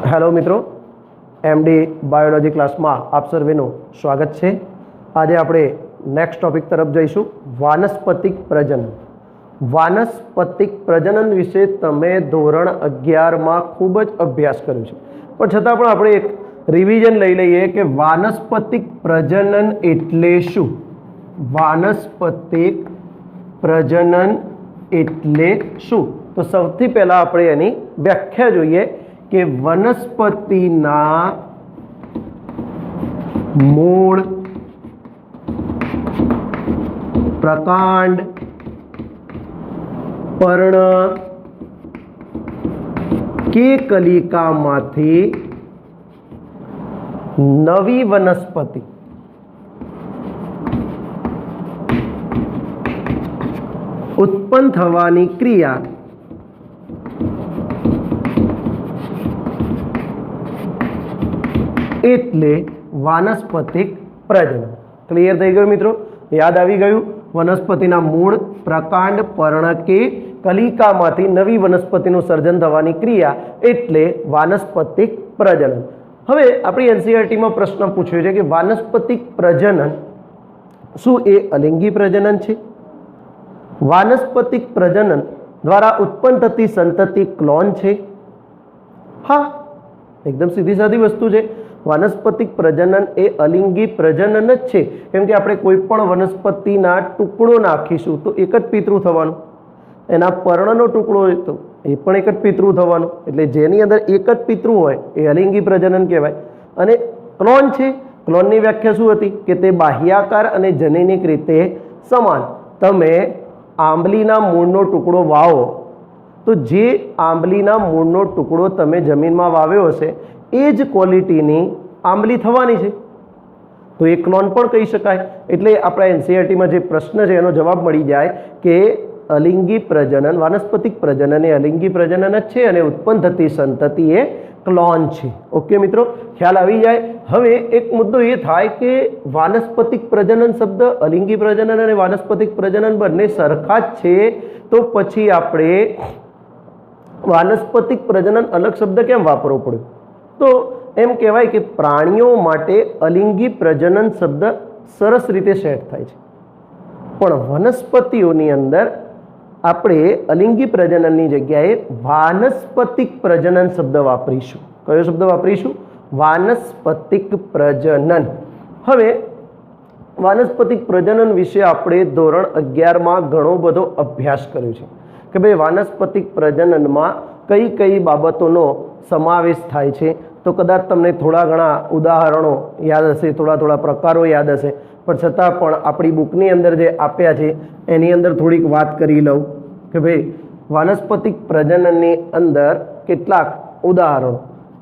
Hello मित्रों, MD biology class में आप सर्वेનું स्वागत है। आज આપણે नेक्स्ट टॉपिक तरफ જઈશું વાનસ્પતિક પ્રજનન। વાનસ્પતિક પ્રજનન વિશે તમે ધોરણ 11 માં ખૂબ જ અભ્યાસ કર્યો છે, પણ છતાં પણ આપણે એક રિવિઝન લઈ લઈએ કે વાનસ્પતિક પ્રજનન એટલે શું। વાનસ્પતિક પ્રજનન એટલે શું? તો સૌથી પહેલા આપણે એની વ્યાખ્યા જોઈએ કે વનસ્પતિના મૂળ, પ્રકાંડ, પર્ણ કે કલિકામાંથી નવી વનસ્પતિ ઉત્પન્ન થવાની ક્રિયા એટલે વાનસ્પતિક પ્રજનન। ક્લિયર થઈ ગયું મિત્રો? યાદ આવી ગયું? વનસ્પતિના મૂળ, પ્રકાંડ, પર્ણ કે કલિકામાંથી નવી વનસ્પતિનું સર્જન થવાની ક્રિયા એટલે વાનસ્પતિક પ્રજનન। હવે આપણી એનસીઈઆરટીમાં પ્રશ્ન પૂછ્યો છે કે વાનસ્પતિક પ્રજનન શું એ અલિંગી પ્રજનન છે? વાનસ્પતિક પ્રજનન દ્વારા ઉત્પન્ન થતી સંતતિ ક્લોન છે? હા, એકદમ સીધી સાદી વસ્તુ છે। વાનસ્પતિક પ્રજનન એ અલિંગી પ્રજનન જ છે, કેમ કે આપણે કોઈ પણ વનસ્પતિના ટુકડો નાખીશું તો એક જ પિતૃ થવાનું, એના પર્ણનો ટુકડો હોય તો એ પણ એક જ પિતૃ થવાનું, એટલે જેની અંદર એક જ પિતૃ હોય એ અલિંગી પ્રજનન કહેવાય। અને ક્લોન છે, ક્લોનની વ્યાખ્યા શું હતી કે તે બાહ્યાકાર અને જનીનિક રીતે સમાન। તમે આંબલીના મૂળનો ટુકડો વાવો તો જે આંબલીના મૂળનો ટુકડો તમે જમીનમાં વાવ્યો હશે એ જ ક્વોલિટીની આંબલી થવાની છે, તો એ ક્લોન પણ કહી શકાય। એટલે આપણા એનસીઈઆરટીમાં જે પ્રશ્ન છે એનો જવાબ મળી જાય કે અલિંગી પ્રજનન, વાનસ્પતિક પ્રજનન એ અલિંગી પ્રજનન જ છે અને ઉત્પન્ન થતી સંતતિ એ ક્લોન છે। ઓકે મિત્રો, ખ્યાલ આવી જાય। હવે એક મુદ્દો એ થાય કે વાનસ્પતિક પ્રજનન શબ્દ અલિંગી પ્રજનન અને વાનસ્પતિક પ્રજનન બંને સરખા જ છે, તો પછી આપણે વાનસ્પતિક પ્રજનન અલગ શબ્દ કેમ વાપરવો પડ્યો? તો એમ કહેવાય કે પ્રાણીઓ માટે અલિંગી પ્રજનન શબ્દ સરસ રીતે સેટ થાય છે, પણ વનસ્પતિઓની અંદર આપણે અલિંગી પ્રજનનની જગ્યાએ વાનસ્પતિક પ્રજનન શબ્દ વાપરીશું। કયો શબ્દ વાપરીશું? વાનસ્પતિક પ્રજનન। હવે વાનસ્પતિક પ્રજનન વિશે આપણે ધોરણ 11 માં ઘણો બધો અભ્યાસ કર્યો છે કે ભાઈ વાનસ્પતિક પ્રજનનમાં કઈ કઈ બાબતોનો સમાવેશ થાય છે। તો કદાચ તમને થોડા ઘણા ઉદાહરણો યાદ હશે, થોડા પ્રકારો યાદ હશે, પણ છતાં પણ આપણી બુકની અંદર જે આપ્યા છે એની અંદર થોડીક વાત કરી લઉં કે ભાઈ વાનસ્પતિક પ્રજનનની અંદર કેટલાક ઉદાહરણો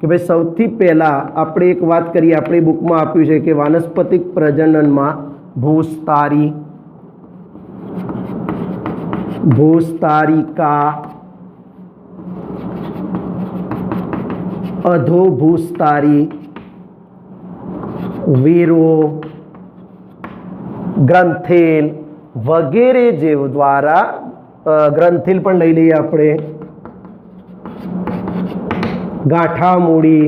કે ભાઈ સૌથી પહેલાં આપણે એક વાત કરીએ, આપણી બુકમાં આપ્યું છે કે વાનસ્પતિક પ્રજનનમાં ભૂસ્તારી, ભૂસ્તારિકા, અધોભૂસ્તારી, વીરો, ગ્રંથિલ વગેરે જે દ્વારા ગ્રંથિલ પણ લઈ લઈએ આપણે, ગાંઠામૂળી,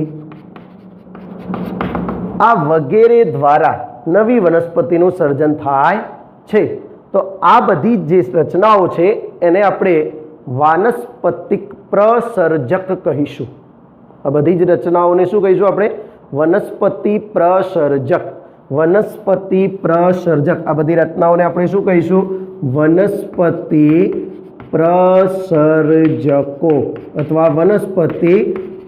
આ વગેરે દ્વારા નવી વનસ્પતિનું સર્જન થાય છે। તો આ બધી જે રચનાઓ છે એને આપણે વાનસ્પતિક પ્રસર્જક કહીશું। આ બધી જ રચનાઓને શું કહીશું આપણે? વનસ્પતિ પ્રસર્જક। વનસ્પતિ પ્રસર્જક આ બધી રચનાઓને આપણે શું કહીશું? વનસ્પતિ પ્રસર્જકો અથવા વનસ્પતિ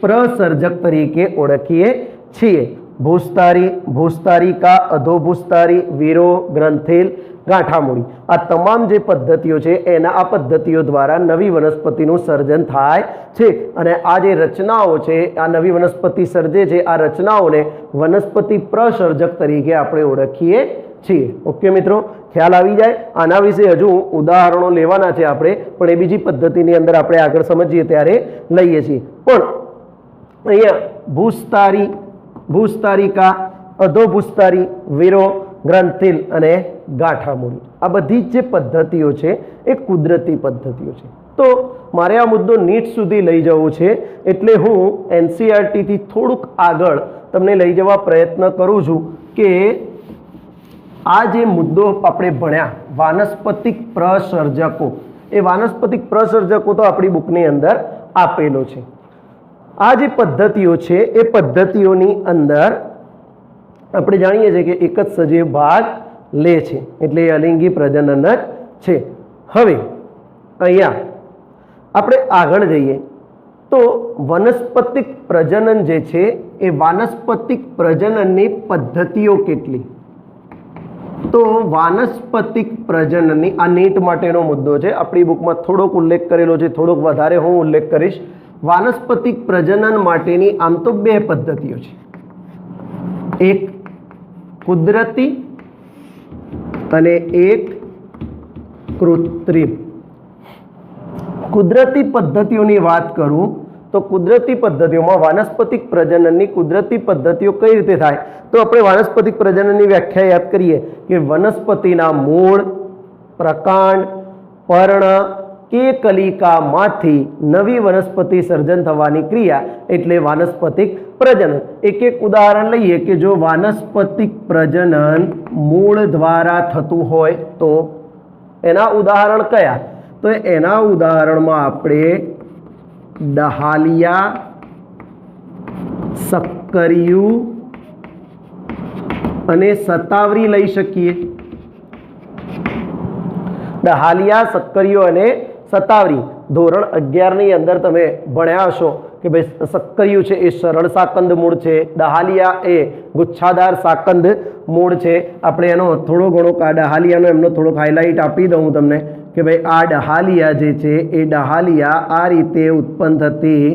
પ્રસર્જક તરીકે ઓળખીએ છીએ। ભૂસ્તારી, ભૂસ્તારિકા, અધોભૂસ્તારી, વીરો, ગ્રંથિલ, ગાંઠામૂળી આ તમામ જે પદ્ધતિઓ છે એના આ પદ્ધતિઓ દ્વારા નવી વનસ્પતિનું સર્જન થાય છે, અને આ જે રચનાઓ છે આ નવી વનસ્પતિ સર્જે છે, આ રચનાઓને વનસ્પતિ પ્રસર્જક તરીકે આપણે ઓળખીએ છીએ। ઓકે મિત્રો, ખ્યાલ આવી જાય? આના વિશે હજુ ઉદાહરણો લેવાના છે આપણે, પણ એ બીજી પદ્ધતિની અંદર આપણે આગળ સમજીએ ત્યારે લઈએ છીએ। પણ અહીંયા ભૂસ્તારી, ભૂસ્તારિકા, અધોભૂસ્તારી, વીરો, ગ્રંથિલ અને ગાંઠામૂળી આ બધી જ જે પદ્ધતિઓ છે એ કુદરતી પદ્ધતિઓ છે। તો મારે આ મુદ્દો નીટ સુધી લઈ જવો છે એટલે હું એનસીઈઆરટી થી થોડુંક આગળ તમને લઈ જવા પ્રયત્ન કરું છું કે આ જે મુદ્દો આપણે ભણ્યા વાનસ્પતિક પ્રસર્જકો, એ વાનસ્પતિક પ્રસર્જકો તો આપણી બુકની અંદર આપેલો છે. આ જે પદ્ધતિઓ છે એ પદ્ધતિઓની અંદર આપણે જાણીએ છીએ કે એક જ સજીવ ભાગ લે છે એટલે એ અલિંગી પ્રજનન જ છે. હવે અહીંયા આપણે આગળ જઈએ તો વનસ્પતિક પ્રજનન જે છે એ વાનસ્પતિક પ્રજનનની પદ્ધતિઓ કેટલી? તો વાનસ્પતિક પ્રજનનની આ નીટ માટેનો મુદ્દો છે, આપણી બુકમાં થોડોક ઉલ્લેખ કરેલો છે, થોડોક વધારે હું ઉલ્લેખ કરીશ. વાનસ્પતિક પ્રજનન માટેની આમ તો બે પદ્ધતિઓ છે, એક કુદરતી અને એક કૃત્રિમ. કુદરતી પદ્ધતિઓની વાત કરું તો કુદરતી પદ્ધતિઓમાં વાનસ્પતિક પ્રજનનની કુદરતી પદ્ધતિઓ કઈ રીતે થાય? તો આપણે વાનસ્પતિક પ્રજનનની વ્યાખ્યા યાદ કરીએ કે વનસ્પતિના મૂળ, પ્રકાંડ, પર્ણ કે કલિકામાંથી નવી વનસ્પતિ સર્જન થવાની ક્રિયા એટલે વાનસ્પતિક પ્રજનન. એક એક ઉદાહરણ લઈએ કે જો વાનસ્પતિક પ્રજનન મૂળ દ્વારા થતું હોય તો એના ઉદાહરણ કયા? તો એના ઉદાહરણમાં આપણે ડહાલિયા, સક્કરિયું અને સતાવરી લઈ શકીએ. ડહાલિયા, સક્કરિયું અને સતાવરી ધોરણ 11 ની અંદર તમે ભણ્યા હશો કે ભાઈ સક્કરિયું છે એ સરળ સાકંદ મૂળ છે, ડહાલિયા એ ગુચ્છાદાર સાકંદ મૂળ છે. આપણે એનો થોડો ઘણો ડહાલિયાનો એમનો થોડોક હાઇલાઇટ આપી દઉં તમને કે ભાઈ આ ડહાલિયા જે છે એ ડહાલિયા આ રીતે ઉત્પન્ન થતી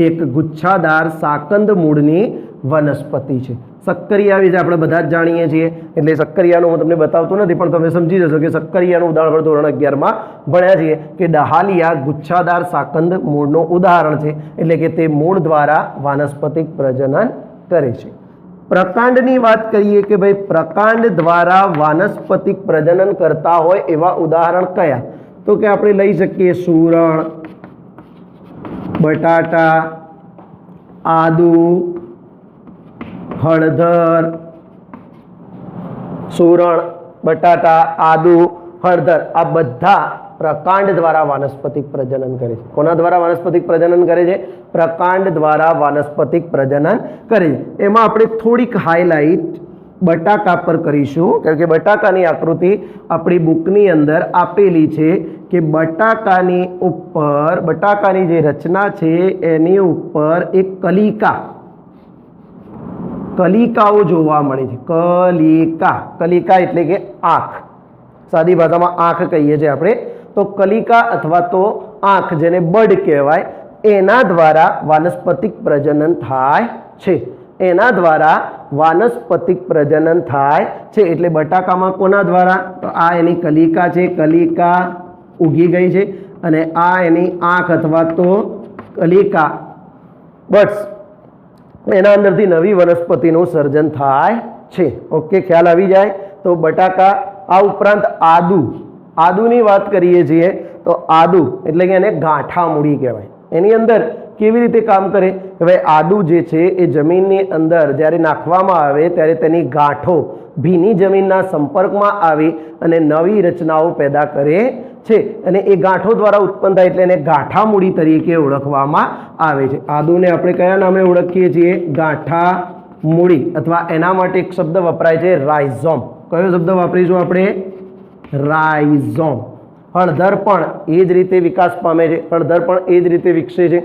એક ગુચ્છાદાર સાકંદ મૂળની વનસ્પતિ છે. સક્કરિયા વિશે આપણે બધા જ જાણીએ છીએ એટલે સક્કરિયાનું હું તમને બતાવતો નથી, પણ તમે સમજી જશો કે સક્કરિયાનું ઉદાહરણ ધોરણ 11 માં ભણ્યા છીએ કે ડહાલિયા ગુચ્છાદાર સાકંદ મૂળનું ઉદાહરણ છે એટલે કે તે મૂળ દ્વારા વાનસ્પતિક પ્રજનન કરે છે. પ્રકાંડની વાત કરીએ કે ભાઈ પ્રકાંડ દ્વારા વાનસ્પતિક પ્રજનન કરતા હોય એવા ઉદાહરણ કયા? તો કે આપણે લઈ શકીએ સુરણ, બટાટા, આદુ, હળદર. સુરણ, બટાટા, આદુ, હળદર આ બધા પ્રકાંડ દ્વારા વાનસ્પતિક પ્રજનન કરે છે. કોના દ્વારા વાનસ્પતિક પ્રજનન કરે છે? પ્રકાંડ દ્વારા વાનસ્પતિક પ્રજનન કરે છે. એમાં આપણે થોડીક હાઇલાઇટ બટાકા પર કરીશું કારણ કે બટાકાની આકૃતિ આપણી બુકની અંદર આપેલી છે કે બટાકાની ઉપર, બટાકાની જે રચના છે એની ઉપર એક કલિકાઓ જોવા મળે છે. કલિકા એટલે કે આંખ, સાદી ભાષામાં આંખ કહીએ છીએ આપણે. તો કલિકા અથવા તો આંખ જેને બડ કહેવાય એના દ્વારા વાનસ્પતિક પ્રજનન થાય છે. એના દ્વારા વાનસ્પતિક પ્રજનન થાય છે. એટલે બટાકામાં કોના દ્વારા? તો આ એની કલિકા છે, કલિકા ઉગી ગઈ છે અને આ એની આંખ અથવા તો કલિકા બટ્સ, એના અંદરથી નવી વનસ્પતિનું સર્જન થાય છે. ઓકે, ખ્યાલ આવી જાય. તો બટાકા, આ ઉપરાંત આદુની વાત કરીએ છીએ તો આદુ એટલે કે એને ગાંઠા મૂડી કહેવાય. એની અંદર કેવી રીતે કામ કરે કે ભાઈ આદુ જે છે એ જમીનની અંદર જ્યારે નાખવામાં આવે ત્યારે તેની ગાંઠો ભીની જમીનના સંપર્કમાં આવી અને નવી રચનાઓ પેદા કરે છે અને એ ગાંઠો દ્વારા ઉત્પન્ન થાય એટલે એને ગાંઠા મૂડી તરીકે ઓળખવામાં આવે છે. આદુને આપણે કયા નામે ઓળખીએ છીએ? ગાંઠા મૂડી. અથવા એના માટે એક શબ્દ વપરાય છે રાઇઝોમ. કયો શબ્દ વાપરીશું આપણે? રાઇઝોમ. હળદર પણ એ જ રીતે વિકાસ પામે છે, હળદર પણ એ જ રીતે વિકસે છે.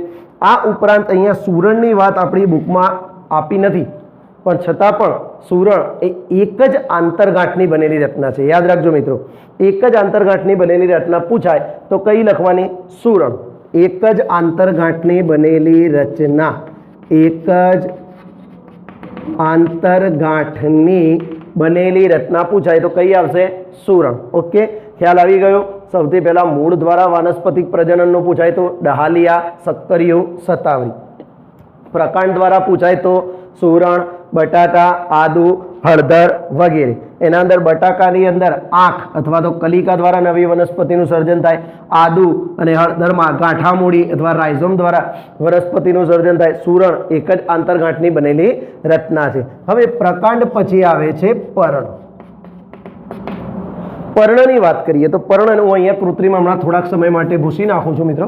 આ ઉપરાંત અહીંયા સુરણની વાત આપણી બુકમાં આપી નથી, પણ છતાં પણ સુરણ એ એક જ આંતરગાંઠની બનેલી રચના છે. યાદ રાખજો મિત્રો, એક જ આંતરગાંઠની બનેલી રચના પૂછાય તો કઈ લખવાની? સુરણ. એક જ આંતરગાંઠની બનેલી રચના, એક જ આંતરગાંઠની બનેલી રચના પૂછાય તો કઈ આવશે? સુરણ. ઓકે, ખ્યાલ આવી ગયો. સૌથી પહેલા મૂળ દ્વારા વાનસ્પતિક પ્રજનનનું પૂછાય તો ડહાલિયા, સક્કરિયું, સતાવરી. પ્રકાંડ દ્વારા પૂછાય તો સુરણ, બટાટા, આદુ હળદર વગેરે. એના અંદર બટાકાની અંદર આંખ અથવા તો કલિકા દ્વારા નવી વનસ્પતિનું સર્જન થાય. આદુ અને હળદરમાં ગાંઠામૂળી અથવા રાઇઝોમ દ્વારા વનસ્પતિનું સર્જન થાય. સુરણ એક જ આંતરગાંઠની બનેલી રચના છે. હવે પ્રકાંડ પછી આવે છે પર્ણ. પર્ણની વાત કરીએ તો પર્ણ હું અહીંયા કૃત્રિમ હમણાં થોડાક સમય માટે ભૂસી નાખું છું મિત્રો.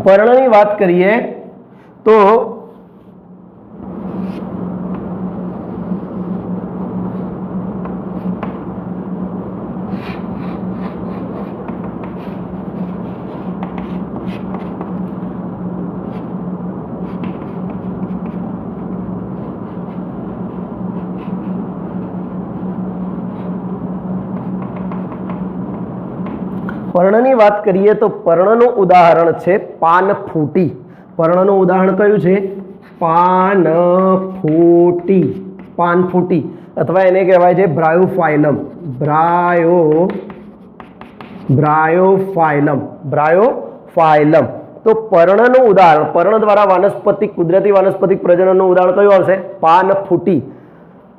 પર્ણની વાત કરીએ તો પર્ણની વાત કરીએ તો પર્ણનું ઉદાહરણ છે પાનફૂટી. પર્ણનું ઉદાહરણ કયું છે? પાનફૂટી. પાનફૂટી અથવા એને કહેવાય છે બ્રાયોફાઇલમ. બ્રાયોફાઇલમ. તો પર્ણનું ઉદાહરણ, પર્ણ દ્વારા વાનસ્પતિક કુદરતી વાનસ્પતિક પ્રજનનનું ઉદાહરણ કયું આવશે? પાનફૂટી.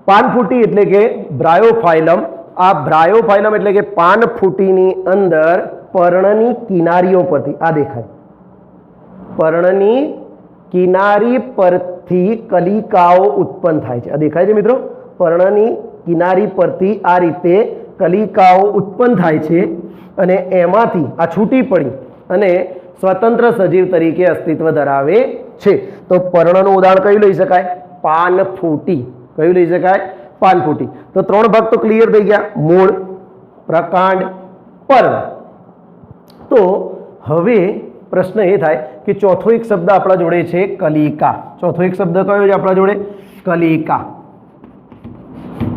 પાનફૂટી એટલે કે બ્રાયોફાઇલમ. આ બ્રાયોફાઇલમ એટલે કે પાનફૂટીની અંદર પર્ણની કિનારીઓ પરથી આ દેખાય, પર્ણની કિનારી પરથી કલિકાઓ ઉત્પન્ન થાય છે. આ દેખાય છે મિત્રો? પર્ણની કિનારી પરથી આ રીતે કલિકાઓ ઉત્પન્ન થાય છે અને એમાંથી આ છૂટી પડી અને સ્વતંત્ર સજીવ તરીકે અસ્તિત્વ ધરાવે છે. તો પર્ણનું ઉદાહરણ કયું લઈ શકાય? પાનફૂટી. કયું લઈ શકાય? પાનફૂટી. તો 3 ભાગ તો ક્લિયર થઈ ગયા: મૂળ, પ્રકાંડ, પર્ણ. તો હવે પ્રશ્ન એ થાય કે ચોથો એક શબ્દ આપણા જોડે છે કલિકા. ચોથો એક શબ્દ કયો છે આપણા જોડે? કલિકા.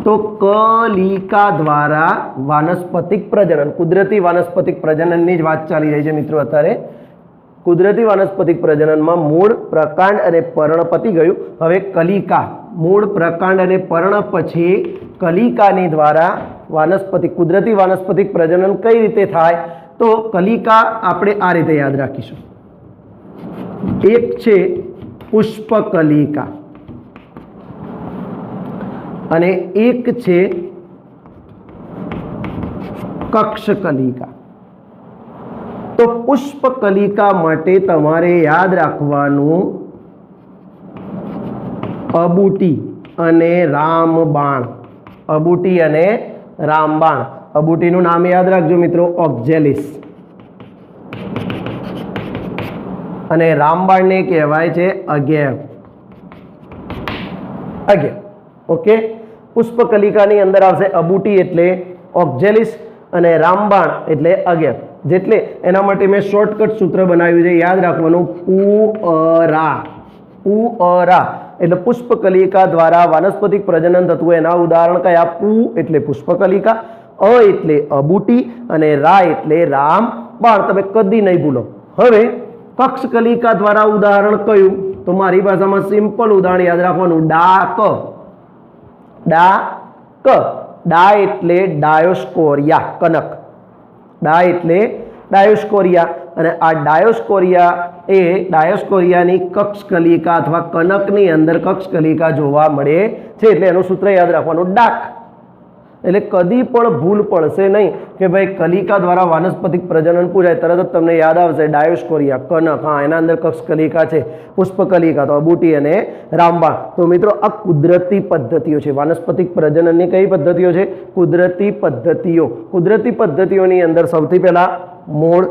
તો કલિકા દ્વારા વાનસ્પતિક પ્રજનન, કુદરતી વાનસ્પતિક પ્રજનનની જ વાત ચાલી રહી છે મિત્રો અત્યારે. કુદરતી વાનસ્પતિક પ્રજનનમાં મૂળ, પ્રકાંડ અને પર્ણ પતી ગયું. હવે કલિકા, મૂળ, પ્રકાંડ અને પર્ણ પછી કલિકાની દ્વારા વાનસ્પતિક કુદરતી વાનસ્પતિક પ્રજનન કઈ રીતે થાય? તો કલિકા આપણે આ રીતે યાદ રાખીશું. એક છે પુષ્પકલિકા અને એક છે કક્ષકલિકા. તો પુષ્પકલિકા માટે તમારે યાદ રાખવાનું અબૂટી અને રામબાણ. અબૂટી અને રામબાણ. અબૂટીનું નામ યાદ રાખજો મિત્રો, ઓક્ઝેલિસ. અને રામબાણને કહેવાય છે અગેવ. ઓકે. પુષ્પકલિકાની અંદર આવશે અબૂટી એટલે ઓક્ઝેલિસ અને રામબાણ એટલે અગેવ. જેટલે એના માટે મેં શોર્ટકટ સૂત્ર બનાવ્યું છે, યાદ રાખવાનું પુઅરા. પુઅરા એટલે પુષ્પકલિકા દ્વારા વાનસ્પતિક પ્રજનન થતું હોય એના ઉદાહરણ કયા? પુ એટલે પુષ્પકલિકા, અ એટલે અબૂટી અને રા એટલે રામબાણ. તમે કદી નહીં ભૂલો. હવે કક્ષકલિકા દ્વારા ઉદાહરણ કયું? તો મારી ભાષામાં સિમ્પલ ઉદાહરણ યાદ રાખવાનું, ડાક. ડા એટલે ડાયોસ્કોરિયા, કનક. ડા એટલે ડાયોસ્કોરિયા અને આ ડાયોસ્કોરિયા એ ડાયોસ્કોરિયાની કક્ષકલિકા અથવા કનકની અંદર કક્ષકલિકા જોવા મળે છે. એટલે એનું સૂત્ર યાદ રાખવાનું, ડાક. એટલે કદી પણ ભૂલ પડશે નહીં કે ભાઈ કલિકા દ્વારા વાનસ્પતિક પ્રજનન પૂજાય, તરત જ તમને યાદ આવશે ડાયોસ્કોરિયા, કનક. હા, એના અંદર કક્ષકલિકા છે. પુષ્પકલિકા તો અબૂટી અને રામબાણ. તો મિત્રો આ કુદરતી પદ્ધતિઓ છે. વાનસ્પતિક પ્રજનનની કઈ પદ્ધતિઓ છે? કુદરતી પદ્ધતિઓ. કુદરતી પદ્ધતિઓની અંદર સૌથી પહેલા મૂળ,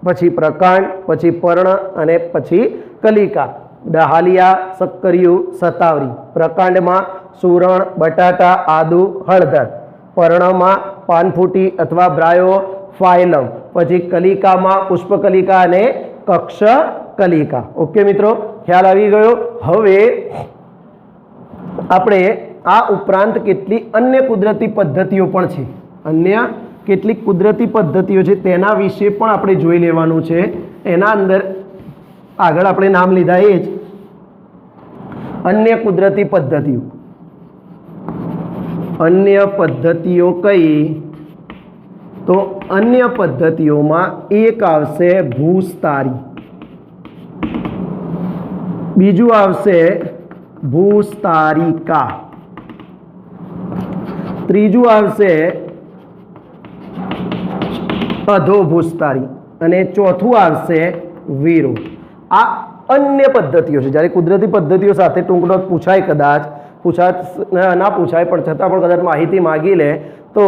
પછી પ્રકાંડ, પછી પર્ણ અને પછી કલિકા. ડહાલિયા, સક્કરિયું, સતાવરી. પ્રકાંડમાં સુરણ, બટાટા, આદુ, હળદર. પર્ણમાં પાનફૂટી અથવા બ્રાયોફાઇલમ. પછી કલિકામાં પુષ્પકલિકા અને કક્ષકલિકા. ઓકે મિત્રો, ખ્યાલ આવી ગયો? હવે આપણે આ ઉપરાંત કેટલી અન્ય કુદરતી પદ્ધતિઓ પણ છે, અન્ય કેટલીક કુદરતી પદ્ધતિઓ છે તેના વિશે પણ આપણે જોઈ લેવાનું છે. એના અંદર આગળ આપણે નામ લીધા એ જ અન્ય કુદરતી પદ્ધતિઓ. અન્ય પદ્ધતિઓ કઈ? તો અન્ય પદ્ધતિઓમાં એક આવશે ભૂસ્તારી, બીજું આવશે ભૂસ્તારિકા ત્રીજું આવશે અધોભૂસ્તારી અને ચોથું આવશે વીરો. આ અન્ય પદ્ધતિઓ છે. જ્યારે કુદરતી પદ્ધતિઓ સાથે ટૂંક નોંધ પૂછાય, કદાચ ના પૂછાય પણ છતાં પણ કદાચ માહિતી માગી લે તો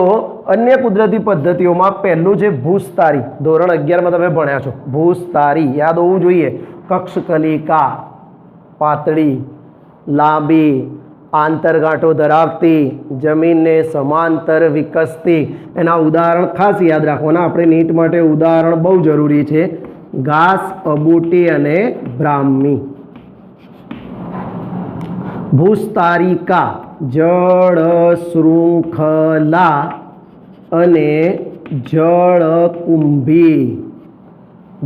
અન્ય કુદરતી પદ્ધતિઓમાં પહેલું છે ભૂસ્તારી. ધોરણ 11માં તમે ભણ્યા છો. ભૂસ્તારી યાદ હોવું જોઈએ. કક્ષકલિકા પાતળી, લાંબી, આંતરગાંઠો ધરાવતી, જમીનને સમાંતર વિકસતી. એના ઉદાહરણ ખાસ યાદ રાખવાના. આપણે નીટ માટે ઉદાહરણ બહુ જરૂરી છે. ઘાસ, અબૂટી અને બ્રાહ્મી. ભૂસ્તારિકા જળ શૃંખલા અને જળકુંભી.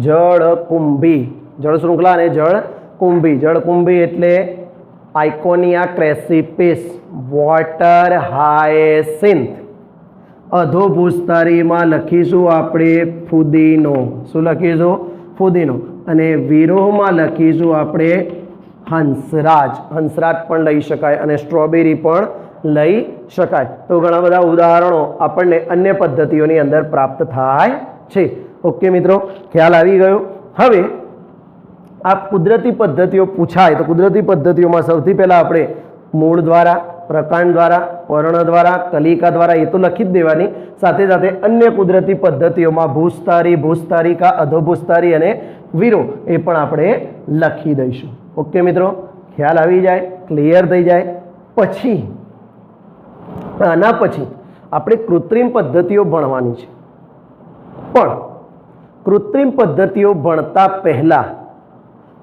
જળકુંભી, જળ શૃંખલા અને જળકુંભી. જળકુંભી એટલે આઇકોનિયા ક્રેસિપિસ, વોટર હાયસિન્થ. અધોભૂસ્તારીમાં લખીશું આપણે ફુદીનો. શું લખીશું? ફુદીનો. અને વિરોહમાં લખીશું આપણે હંસરાજ. હંસરાજ પણ લઈ શકાય અને સ્ટ્રોબેરી પણ લઈ શકાય. તો ઘણા બધા ઉદાહરણો આપણને અન્ય પદ્ધતિઓની અંદર પ્રાપ્ત થાય છે. ઓકે મિત્રો, ખ્યાલ આવી ગયો. હવે આ કુદરતી પદ્ધતિઓ પૂછાય તો કુદરતી પદ્ધતિઓમાં સૌથી પહેલાં આપણે મૂળ દ્વારા, પ્રકાંડ દ્વારા, પર્ણ દ્વારા, કલિકા દ્વારા એ તો લખી જ દેવાની. સાથે સાથે અન્ય કુદરતી પદ્ધતિઓમાં ભૂસ્તારી, ભૂસ્તારિકા, અધોભૂસ્તારી અને વીરો એ પણ આપણે લખી દઈશું. ઓકે મિત્રો, ખ્યાલ આવી જાય, ક્લિયર થઈ જાય. પછી આના પછી આપણે કૃત્રિમ પદ્ધતિઓ ભણવાની છે. પણ કૃત્રિમ પદ્ધતિઓ ભણતા પહેલા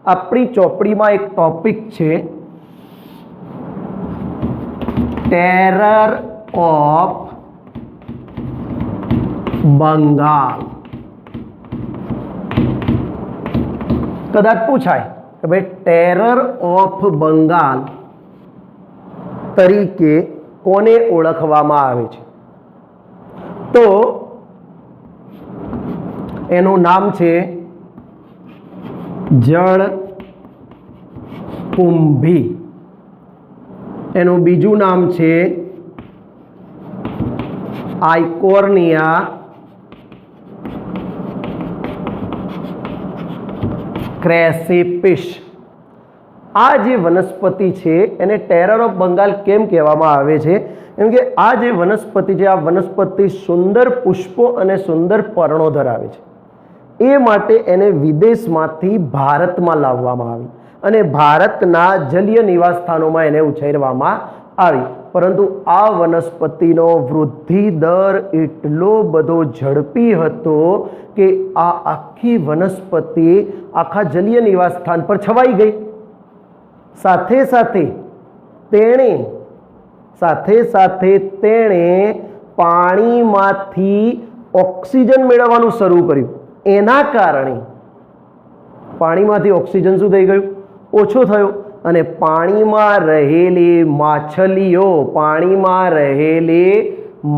આપણી ચોપડીમાં એક ટોપિક છે, ટેરર ઓફ બંગાળ. કદાચ પૂછાય કે ભાઈ ટેરર ઓફ બંગાળ તરીકે કોને ઓળખવામાં આવે છે? તો એનું નામ છે જળકુંભી. એનું બીજું નામ છે આઇકોનિયા ક્રેસિપિસ. આ જે વનસ્પતિ છે એને ટેરર ઓફ બંગાળ કેમ કહેવામાં આવે છે? કેમ કે આ જે વનસ્પતિ છે, આ વનસ્પતિ સુંદર પુષ્પો અને સુંદર પર્ણો ધરાવે છે. એ માટે એને વિદેશમાંથી ભારતમાં લાવવામાં આવી અને ભારતના જલીય નિવાસસ્થાનોમાં એને ઉછેરવામાં આવી. પરંતુ આ વનસ્પતિનો વૃદ્ધિ દર એટલો બધો ઝડપી હતો કે આ આખી વનસ્પતિ આખા જલીય નિવાસસ્થાન પર છવાઈ ગઈ. સાથે સાથે તેણે પાણીમાંથી ઓક્સિજન મેળવવાનું શરૂ કર્યું. એના કારણે પાણીમાંથી ઓક્સિજન શું થઈ ગયું? ઓછો થયો. અને પાણીમાં રહેલી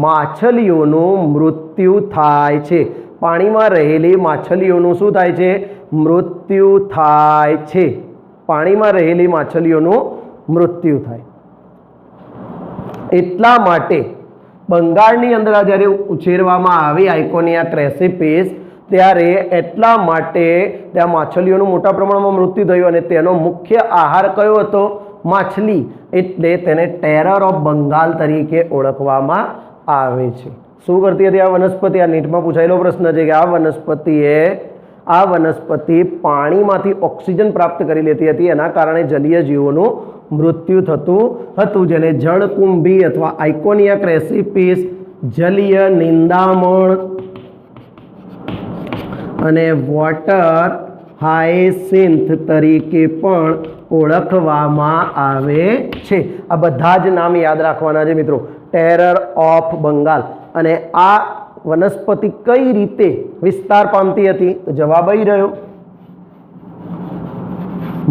માછલીઓનું મૃત્યુ થાય છે. પાણીમાં રહેલી માછલીઓનું શું થાય છે? મૃત્યુ થાય છે. પાણીમાં રહેલી માછલીઓનું મૃત્યુ થાય. એટલા માટે બંગાળની અંદર જ્યારે ઉછેરવામાં આવી આઇકોનિયા ક્રેસિપિસ, ત્યારે એટલા માટે ત્યાં માછલીઓનું મોટા પ્રમાણમાં મૃત્યુ થયું અને તેનો મુખ્ય આહાર કયો હતો? માછલી. એટલે તેને ટેરર ઓફ બંગાળ તરીકે ઓળખવામાં આવે છે. શું કરતી હતી આ વનસ્પતિ? આ નીટમાં પૂછાયેલો પ્રશ્ન છે કે આ વનસ્પતિ પાણીમાંથી ઓક્સિજન પ્રાપ્ત કરી લેતી હતી. એના કારણે જલીય જીવોનું મૃત્યુ થતું હતું, જેને જળકુંભી અથવા આઇકોનિયા ક્રેસિપિસ, જલીય નિંદામણ અને વોટર હાયસિન્થ તરીકે પણ ઓળખવામાં આવે છે. આ બધા જ નામ યાદ રાખવાના છે મિત્રો. Terror of Bengal. અને આ વનસ્પતિ કઈ રીતે વિસ્તાર પામતી હતી? તો જવાબ આવી રહ્યો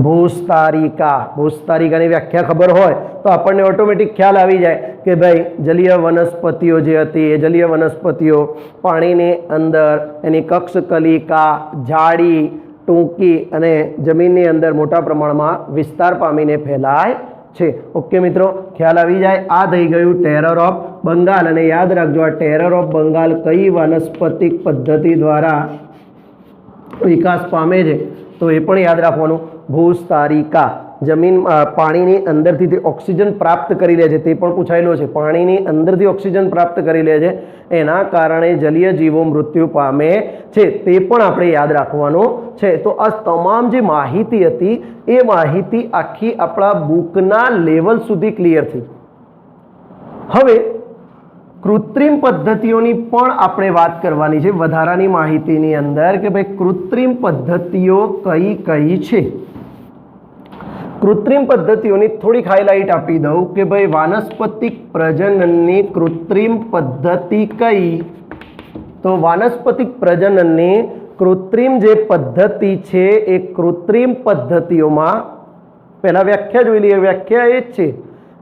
ભૂસ્તારિકા. ભૂસ્તારિકાની વ્યાખ્યા ખબર હોય તો આપણને ઓટોમેટિક ખ્યાલ આવી જાય કે ભાઈ જલીય વનસ્પતિઓ જે હતી એ જલીય વનસ્પતિઓ પાણીની અંદર એની કક્ષકલિકા જાડી, ટૂંકી અને જમીનની અંદર મોટા પ્રમાણમાં વિસ્તાર પામીને ફેલાય છે। ઓકે મિત્રો, ખ્યાલ આવી જાય। આ થઈ ગયું ટેરર ઓફ બંગાળ। અને યાદ રાખજો, આ ટેરર ઓફ બંગાળ કઈ વાનસ્પતિક પદ્ધતિ દ્વારા વિકાસ પામે છે? તો એ પણ યાદ રાખવાનું, ભૂસ્તારિકા। જમીન પાણીની અંદરથી તે ઓક્સિજન પ્રાપ્ત કરી લે છે, તે પણ પૂછાયેલો છે। પાણીની અંદરથી ઓક્સિજન પ્રાપ્ત કરી લે છે, એના કારણે જલીય જીવો મૃત્યુ પામે છે, તે પણ આપણે યાદ રાખવાનું છે। તો આ તમામ જે માહિતી હતી એ માહિતી આખી આપણા બુકના લેવલ સુધી ક્લિયર થઈ। હવે કૃત્રિમ પદ્ધતિઓની પણ આપણે વાત કરવાની છે વધારાની માહિતીની અંદર કે ભાઈ કૃત્રિમ પદ્ધતિઓ કઈ કઈ છે। કૃત્રિમ પદ્ધતિઓની થોડીક હાઇલાઇટ આપી દઉં કે ભાઈ વાનસ્પતિક પ્રજનનની કૃત્રિમ પદ્ધતિ કઈ? તો વાનસ્પતિક પ્રજનનની કૃત્રિમ જે પદ્ધતિ છે એ કૃત્રિમ પદ્ધતિઓમાં પહેલા વ્યાખ્યા જોઈ લઈએ। વ્યાખ્યા એ જ છે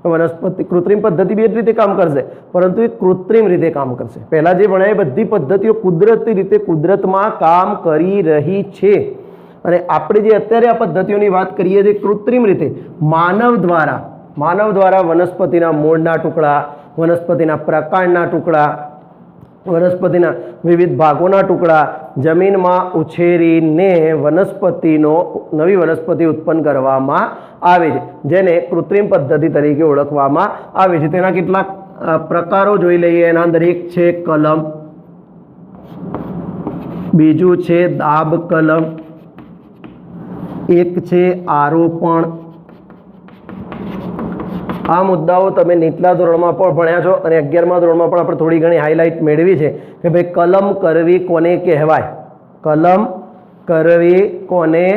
વનસ્પતિ કૃત્રિમ પદ્ધતિ બે રીતે કામ કરશે, પરંતુ એ કૃત્રિમ રીતે કામ કરશે। પહેલા જે ભણાય બધી પદ્ધતિઓ કુદરતી રીતે કુદરતમાં કામ કરી રહી છે, અને આપણે જે અત્યારે આ પદ્ધતિઓની વાત કરીએ છીએ કૃત્રિમ રીતે માનવ દ્વારા વનસ્પતિના મૂળના ટુકડા, વનસ્પતિના પ્રકાંડના ટુકડા, વનસ્પતિના વિવિધ ભાગોના ટુકડા જમીનમાં ઉછેરીને નવી વનસ્પતિ ઉત્પન્ન કરવામાં આવે છે, જેને કૃત્રિમ પદ્ધતિ તરીકે ઓળખવામાં આવે છે। તેના કેટલાક પ્રકારો જોઈ લઈએ। એના અંદર એક છે કલમ, બીજું છે દાબ કલમ, એક છે આરોપણ। આ મુદ્દાઓ તમે નીચલા ધોરણમાં પણ ભણ્યા છો અને 11મા ધોરણમાં પણ આપણે થોડી ઘણી હાઇલાઇટ મેળવી છે કે ભાઈ કલમ કરવી કોને કહેવાય? કલમ કરવી કોને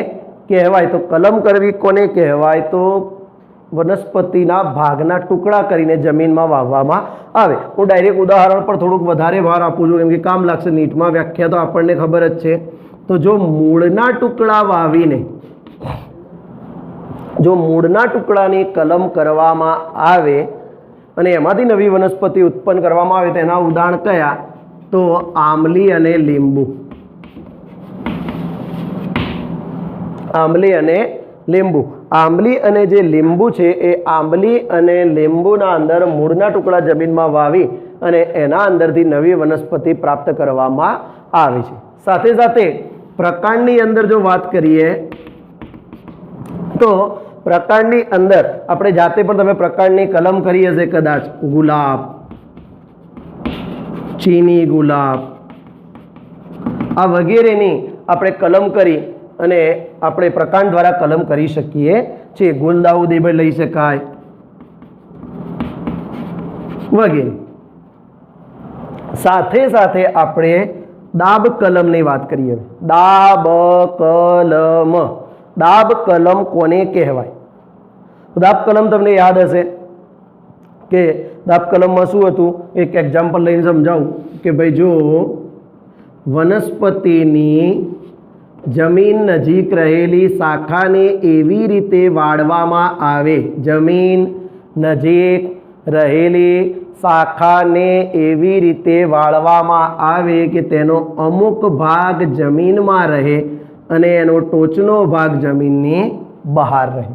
કહેવાય? તો કલમ કરવી કોને કહેવાય? તો વનસ્પતિના ભાગના ટુકડા કરીને જમીનમાં વાવવામાં આવે। હું ડાયરેક્ટ ઉદાહરણ પર થોડુંક વધારે ભાર આપું છું કેમ કે કામ લાગશે નીટમાં। વ્યાખ્યા તો આપણને ખબર જ છે। તો જો મૂળના ટુકડાની કલમ કરવામાં આવે અને એમાંથી નવી વનસ્પતિ ઉત્પન્ન કરવામાં આવે તેના ઉદાહરણ કયા? તો આંબલી અને લીંબુ। આંબલી અને જે લીંબુ છે એ આંબલી અને લીંબુના અંદર મૂળના ટુકડા જમીનમાં વાવી અને એના અંદરથી નવી વનસ્પતિ પ્રાપ્ત કરવામાં આવે છે। સાથે સાથે પ્રકાંડની અંદર જો વાત કરીએ તો પ્રકાંડની અંદર આપણે જાતે પણ તમે પ્રકાંડની કલમ કરી હશે કદાચ, ગુલાબ, ચીની ગુલાબ, આ વગેરેની આપણે કલમ કરી અને આપણે પ્રકાંડ દ્વારા કલમ કરી શકીએ છીએ। ગુલદાઉદી પણ લઈ શકાય વગેરે। સાથે સાથે આપણે દાબ કલમની વાત કરીએ। દાબ કલમ કોને કહેવાય? દાબ કલમ તમને યાદ હશે કે દાબ કલમમાં શું હતું? એક એક્ઝામ્પલ લઈને સમજાવું કે ભાઈ જો વનસ્પતિની જમીન નજીક રહેલી શાખાને એવી રીતે વાળવામાં આવે, જમીન નજીક રહેલી શાખાને એવી રીતે વાળવામાં આવે કે તેનો અમુક ભાગ જમીનમાં રહે અને એનો ટોચનો ભાગ જમીનની બહાર રહે,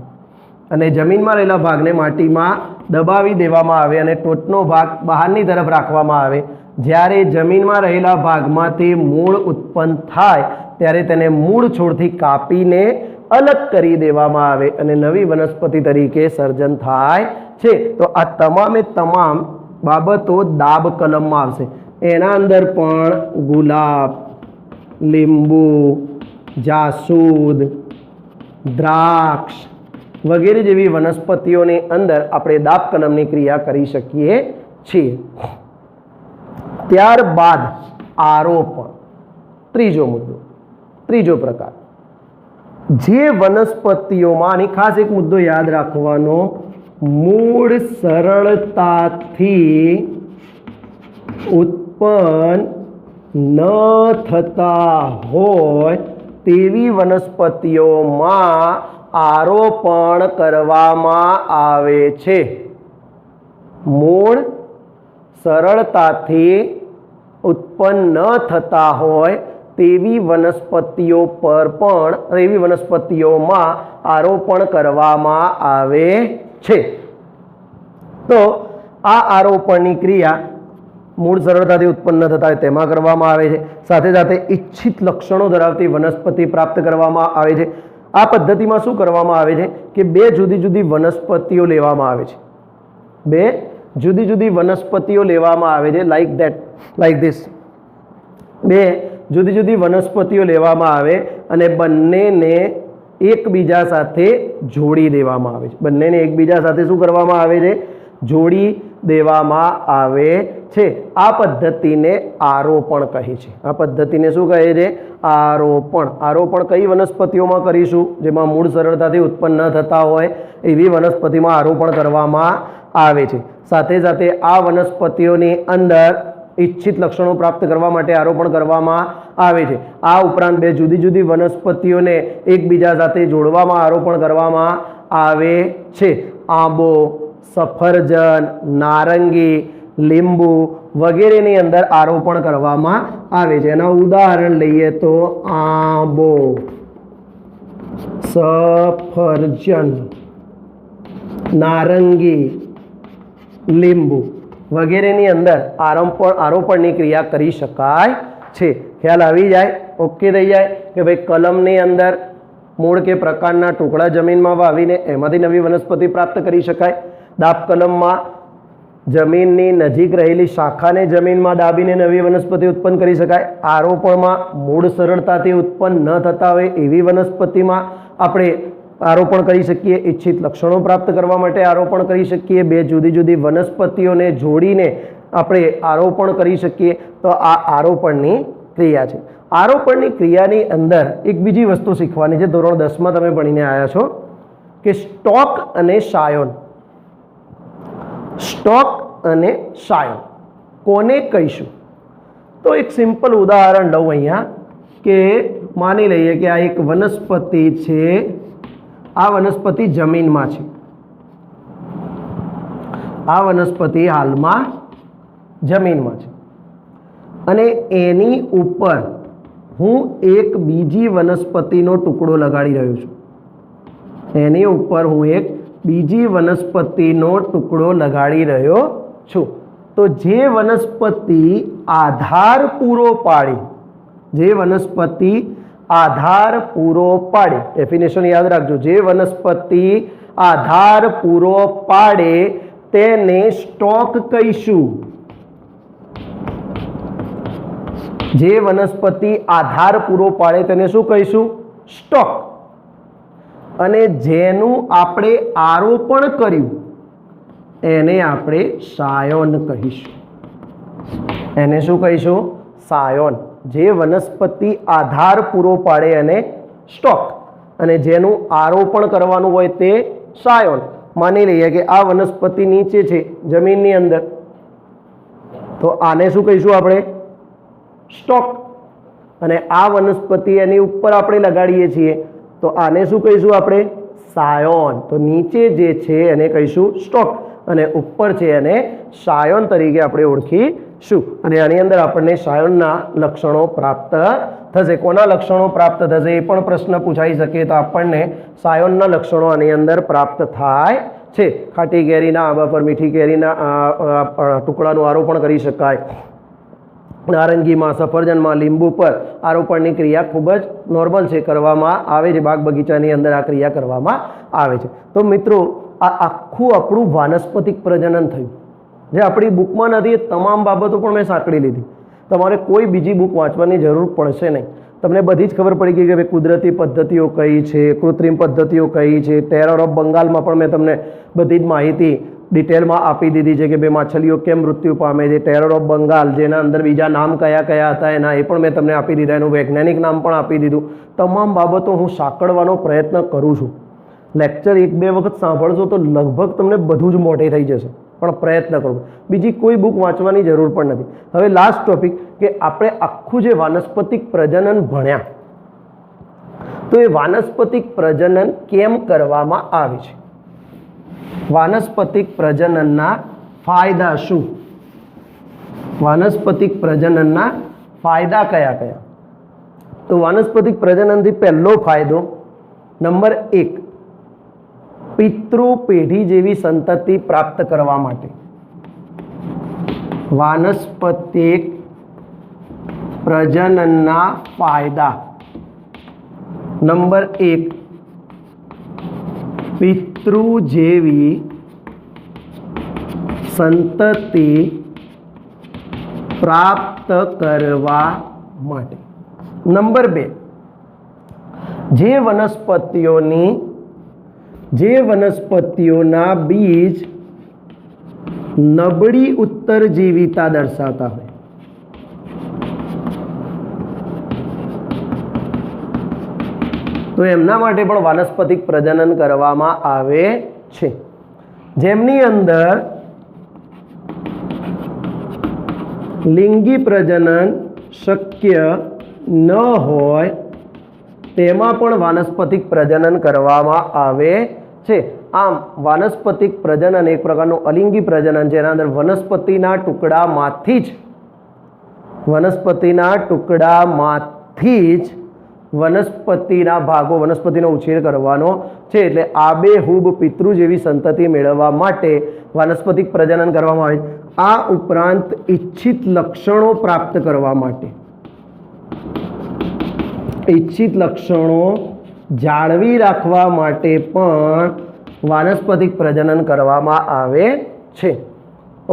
અને જમીનમાં રહેલા ભાગને માટીમાં દબાવી દેવામાં આવે અને ટોચનો ભાગ બહારની તરફ રાખવામાં આવે। જ્યારે જમીનમાં રહેલા ભાગમાંથી મૂળ ઉત્પન્ન થાય ત્યારે તેને મૂળ છોડથી કાપીને અલગ કરી દેવામાં આવે અને નવી વનસ્પતિ તરીકે સર્જન થાય છે। તો આ તમામે તમામ બાબતો દાબ કલમમાં આવશે। એના અંદર પણ ગુલાબ, લીંબુ, જાસૂદ, દ્રાક્ષ વગેરે જેવી વનસ્પતિઓની અંદર આપણે દાબ કલમની ક્રિયા કરી શકીએ છીએ। ત્યારબાદ આરોપણ, ત્રીજો પ્રકાર। જે વનસ્પતિઓમાં ખાસ એક મુદ્દો યાદ રાખવાનો, મૂળ સરળતાથી ઉત્પન્ન ન થતા હોય તેવી વનસ્પતિઓમાં આરોપણ કરવામાં આવે છે। મૂળ સરળતાથી ઉત્પન્ન ન થતા હોય તેવી વનસ્પતિઓમાં આરોપણ કરવામાં આવે છે। તો આ આરોપણની ક્રિયા મૂળ સરળતાથી ઉત્પન્ન થતા હોય તેમાં કરવામાં આવે છે। સાથે સાથે ઈચ્છિત લક્ષણો ધરાવતી વનસ્પતિ પ્રાપ્ત કરવામાં આવે છે। આ પદ્ધતિમાં શું કરવામાં આવે છે કે બે જુદી જુદી વનસ્પતિઓ લેવામાં આવે છે, બે જુદી જુદી વનસ્પતિઓ લેવામાં આવે છે, લાઈક ધીસ, બે જુદી જુદી વનસ્પતિઓ લેવામાં આવે અને બંનેને એકબીજા સાથે જોડી દેવામાં આવે છે। બંનેને એકબીજા સાથે શું કરવામાં આવે છે? જોડી દેવામાં આવે છે। આ પદ્ધતિને આરોપણ કહે છે। આ પદ્ધતિને શું કહે છે? આરોપણ। આરોપણ કઈ વનસ્પતિઓમાં કરીશું? જેમાં મૂળ સરળતાથી ઉત્પન્ન ન થતા હોય એવી વનસ્પતિમાં આરોપણ કરવામાં આવે છે। સાથે સાથે આ વનસ્પતિઓની અંદર ઈચ્છિત લક્ષણો પ્રાપ્ત કરવા માટે આરોપણ કરવામાં આવે છે। આ ઉપરાંત બે જુદી જુદી વનસ્પતિઓને એકબીજા સાથે જોડવામાં આરોપણ કરવામાં આવે છે। આંબો, સફરજન, નારંગી, લીંબુ વગેરેની અંદર આરોપણ કરવામાં આવે છે। એના ઉદાહરણ લઈએ તો આંબો, સફરજન, નારંગી, લીંબુ વગેરેની અંદર આરોપણની ક્રિયા કરી શકાય છે। ખ્યાલ આવી જાય? ઓકે થઈ જાય કે ભાઈ કલમની અંદર મૂળ કે પ્રકારના ટુકડા જમીનમાં વાવીને એમાંથી નવી વનસ્પતિ પ્રાપ્ત કરી શકાય। દાબ કલમમાં જમીનની નજીક રહેલી શાખાને જમીનમાં દાબીને નવી વનસ્પતિ ઉત્પન્ન કરી શકાય। આરોપણમાં મૂળ સરળતાથી ઉત્પન્ન ન થતા હોય એવી વનસ્પતિમાં આપણે આરોપણ કરી શકીએ। ઈચ્છિત લક્ષણો પ્રાપ્ત કરવા માટે આરોપણ કરી શકીએ। બે જુદી જુદી વનસ્પતિઓને જોડીને આપણે આરોપણ કરી શકીએ। તો આ આરોપણની ક્રિયા છે। આરોપણની ક્રિયાની અંદર એક બીજી વસ્તુ શીખવાની છે, ધોરણ 10માં તમે ભણીને આવ્યા છો કે સ્ટોક અને સાયોન। સ્ટોક અને સાયોન કોને કહીશું? તો એક સિમ્પલ ઉદાહરણ લઉં અહીંયા કે માની લઈએ કે આ એક વનસ્પતિ છે, આ વનસ્પતિ જમીનમાં છે, આ વનસ્પતિ હાલમાં જમીનમાં છે અને એની ઉપર હું એક બીજી વનસ્પતિનો ટુકડો લગાડી રહ્યો છું। એની ઉપર હું એક બીજી વનસ્પતિનો ટુકડો લગાડી રહ્યો છું। તો જે વનસ્પતિ આધાર પૂરો પાડે, જે વનસ્પતિ આધાર પૂરો પાડે, ડેફિનેશન યાદ રાખજો, જે વનસ્પતિ આધાર પૂરો પાડે તેને સ્ટોક કહીશું। જે વનસ્પતિ આધાર પૂરો પાડે તેને શું કહીશું? સ્ટોક। અને જેનું આપણે આરોપણ કર્યું એને આપણે સાયોન કહીશું। એને શું કહીશું? સાયોન। જે વનસ્પતિ આધાર પૂરો પાડે એને સ્ટોક અને જેનું આરોપણ કરવાનું હોય તે સાયોન। માની લઈએ કે આ વનસ્પતિ નીચે છે જમીનની અંદર, તો આને શું કહીશું આપણે? સ્ટોક। અને આ વનસ્પતિ એની ઉપર આપણે લગાડીએ છીએ તો આને શું કહીશું આપણે? સાયોન। તો નીચે જે છે એને કહીશું સ્ટોક અને ઉપર છે એને સાયોન તરીકે આપણે ઓળખીશું। અને આની અંદર આપણને સાયોનના લક્ષણો પ્રાપ્ત થશે। કોના લક્ષણો પ્રાપ્ત થશે એ પણ પ્રશ્ન પૂછાઈ શકે, તો આપણને સાયોનના લક્ષણો આની અંદર પ્રાપ્ત થાય છે। ખાટી કેરીના આંબા પર મીઠી કેરીના ટુકડાનું આરોપણ કરી શકાય। નારંગીમાં, સફરજનમાં, લીંબુ પર આરોપણની ક્રિયા ખૂબ જ નોર્મલ છે, કરવામાં આવે છે। બાગ બગીચાની અંદર આ ક્રિયા કરવામાં આવે છે। તો મિત્રો આ આખું આપણું વાનસ્પતિક પ્રજનન થયું, જે આપણી બુકમાં નથી। એ તમામ બાબતો પણ મેં સાંકળી લીધી। તમારે કોઈ બીજી બુક વાંચવાની જરૂર પડશે નહીં। તમને બધી જ ખબર પડી ગઈ કે ભાઈ કુદરતી પદ્ધતિઓ કઈ છે, કૃત્રિમ પદ્ધતિઓ કઈ છે। ટેરર ઓફ બંગાળમાં પણ મેં તમને બધી જ માહિતી ડિટેલમાં આપી દીધી છે કે ભાઈ માછલીઓ કેમ મૃત્યુ પામે છે। ટેરર ઓફ બંગાળ જેના અંદર બીજા નામ કયા કયા હતા એના એ પણ મેં તમને આપી દીધા, એનું વૈજ્ઞાનિક નામ પણ આપી દીધું। તમામ બાબતો હું સાંકળવાનો પ્રયત્ન કરું છું। લેક્ચર એક બે વખત સાંભળશો તો લગભગ તમને બધું જ મોઢે થઈ જશે, પણ પ્રયત્ન કરો। બીજી કોઈ બુક વાંચવાની જરૂર પણ નથી। હવે લાસ્ટ ટોપિક કે આપણે આખું જે વાનસ્પતિક પ્રજનન ભણ્યા, તો એ વાનસ્પતિક પ્રજનન કેમ કરવામાં આવે છે? વાનસ્પતિક પ્રજનનના ફાયદા શું? વાનસ્પતિક પ્રજનનના ફાયદા કયા કયા? તો વાનસ્પતિક પ્રજનનથી પહેલો ફાયદો નંબર 1, પિતૃ પેઢી જેવી સંતતિ પ્રાપ્ત કરવા માટે વાનસ્પતિક પ્રજનનના ફાયદા. નંબર 1, પિતૃ જેવી સંતતિ પ્રાપ્ત કરવા માટે. નંબર 2, જે વનસ્પતિઓના બીજ નબળી ઉત્તરજીવિતા દર્શાવતા હોય, તો એમના માટે પણ વાનસ્પતિક પ્રજનન કરવામાં આવે છે. જેમની અંદર લિંગી પ્રજનન શક્ય ન હોય તેમાં પણ વાનસ્પતિક પ્રજનન કરવામાં આવે છે. આમ વાનસ્પતિક પ્રજનન એક પ્રકારનું અલિંગી પ્રજનન છે. એના અંદર વનસ્પતિના ટુકડામાંથી જ વનસ્પતિના ભાગો, વનસ્પતિનો ઉછેર કરવાનો છે. એટલે આબેહૂબ પિતૃ જેવી સંતતિ મેળવવા માટે વાનસ્પતિક પ્રજનન કરવામાં આવે. આ ઉપરાંત ઈચ્છિત લક્ષણો પ્રાપ્ત કરવા માટે, ઈચ્છિત લક્ષણો જાળવી રાખવા માટે પણ વાનસ્પતિક પ્રજનન કરવામાં આવે છે.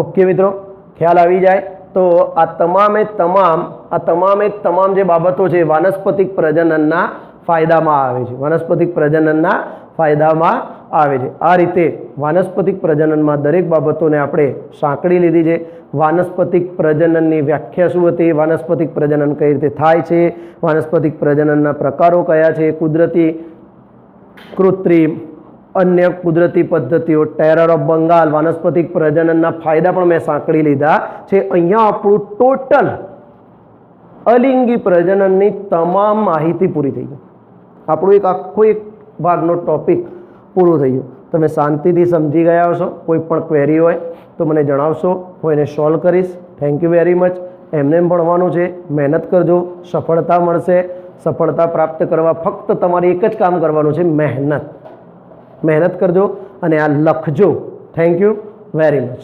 ઓકે મિત્રો, ખ્યાલ આવી જાય તો આ તમામે તમામ જે બાબતો છે વાનસ્પતિક પ્રજનનના ફાયદામાં આવે છે. વાનસ્પતિક પ્રજનનના ફાયદામાં આવે છે. આ રીતે વાનસ્પતિક પ્રજનનમાં દરેક બાબતોને આપણે સાંકળી લીધી છે. વાનસ્પતિક પ્રજનનની વ્યાખ્યા શું હતી, વાનસ્પતિક પ્રજનન કઈ રીતે થાય છે, વાનસ્પતિક પ્રજનનના પ્રકારો કયા છે, કુદરતી, કૃત્રિમ, અન્ય કુદરતી પદ્ધતિઓ, ટેરર ઓફ બંગાળ, વાનસ્પતિક પ્રજનનના ફાયદા પણ મેં સાંકળી લીધા છે. અહીંયા આપણું ટોટલ અલિંગી પ્રજનનની તમામ માહિતી પૂરી થઈ ગઈ. આપણું આખો એક ભાગનો ટોપિક પૂરો થઈ ગયો. તમે શાંતિથી સમજી ગયા હશો. કોઈ પણ ક્વેરી હોય તો મને જણાવશો, હું એને સોલ્વ કરીશ. Thank you very much. એમને ભણવાનું છે, મહેનત કરજો, સફળતા મળશે. સફળતા પ્રાપ્ત કરવા ફક્ત તમારે એક જ કામ કરવાનું છે, મહેનત કરજો અને આ લખજો. Thank you very much.